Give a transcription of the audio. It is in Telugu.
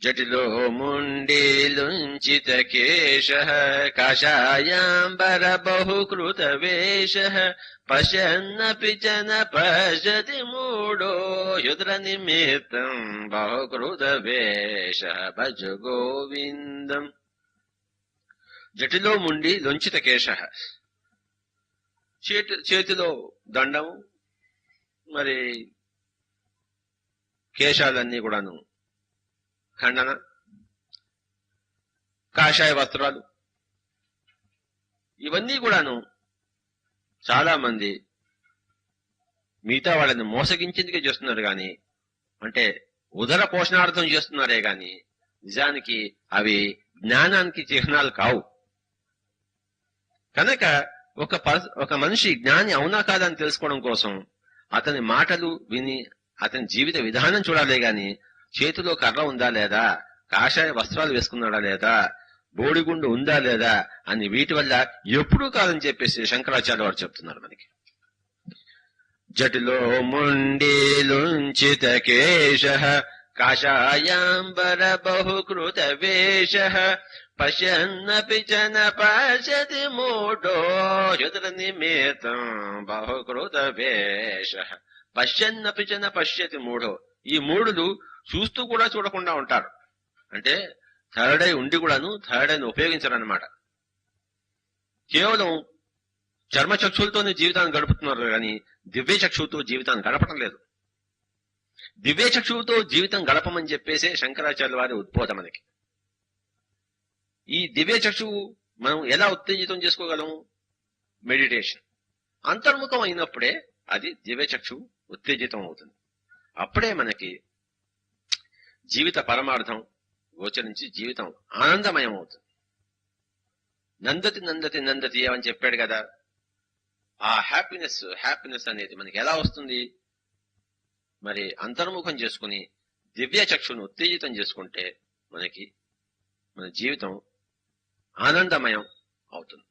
జటిలో ముండీలుంచిత కేశ కాషాయాంబర బహుకృత వేష పశ్యన్నపి చ న పశ్యతి మూఢో యుద్ర నిమిత్తం బహుకృత వేష భజ గోవిందం. జటిలో ముండి లొంచిత కేశ, చేతిలో దండం, మరి కేశాలన్నీ కూడాను ఖండన, కాషాయ వస్త్రాలు, ఇవన్నీ కూడాను చాలా మంది మిగతా వాళ్ళని మోసగించేందుకే చేస్తున్నారు గాని, అంటే ఉదర పోషణార్థం చేస్తున్నారే గాని నిజానికి అవి జ్ఞానానికి చిహ్నాలు కావు. కనుక ఒక మనిషి జ్ఞాని అవునా కాదని తెలుసుకోవడం కోసం అతని మాటలు విని అతని జీవిత విధానం చూడాలే గాని చేతిలో కర్ర ఉందా లేదా, కాషాయ వస్త్రాలు వేసుకున్నాడా లేదా, బోడిగుండు ఉందా లేదా అని వీటి వల్ల ఎప్పుడూ కాదని చెప్పేసి శంకరాచార్య వారు చెప్తున్నారు మనకి. జటిలో ముండీలుంచిత కేశ కాషాయాంబర బహుకృత వేష పశ్యన్నపి చ న పశ్యతి మూఢో యుద్ర నిమిత్తం బహుకృత వేష. పశ్యన్నపి చ న పశ్యతి మూఢో, ఈ మూఢులు చూస్తూ కూడా చూడకుండా ఉంటారు. అంటే థర్డ్ ఐ ఉండి కూడాను థర్డ్ ఐని ఉపయోగించరన్నమాట. కేవలం చర్మచక్షులతోనే జీవితాన్ని గడుపుతున్నారు కానీ దివ్య చక్షువుతో జీవితాన్ని గడపడం లేదు. దివ్య చక్షువుతో జీవితం గడపమని చెప్పేసే శంకరాచార్యుల వారి ఉద్బోధ మనకి. ఈ దివ్య చక్షువు మనం ఎలా ఉత్తేజితం చేసుకోగలం? మెడిటేషన్. అంతర్ముఖం అయినప్పుడే అది దివ్య చక్షువు ఉత్తేజితం అవుతుంది. అప్పుడే మనకి జీవిత పరమార్థం గోచరించి జీవితం ఆనందమయం అవుతుంది. నందతి నందతి నందతి అని చెప్పాడు కదా, ఆ హ్యాపీనెస్ అనేది మనకి ఎలా వస్తుంది? మరి అంతర్ముఖం చేసుకుని దివ్య చక్షును ఉత్తేజితం చేసుకుంటే మనకి మన జీవితం ఆనందమయం అవుతుంది.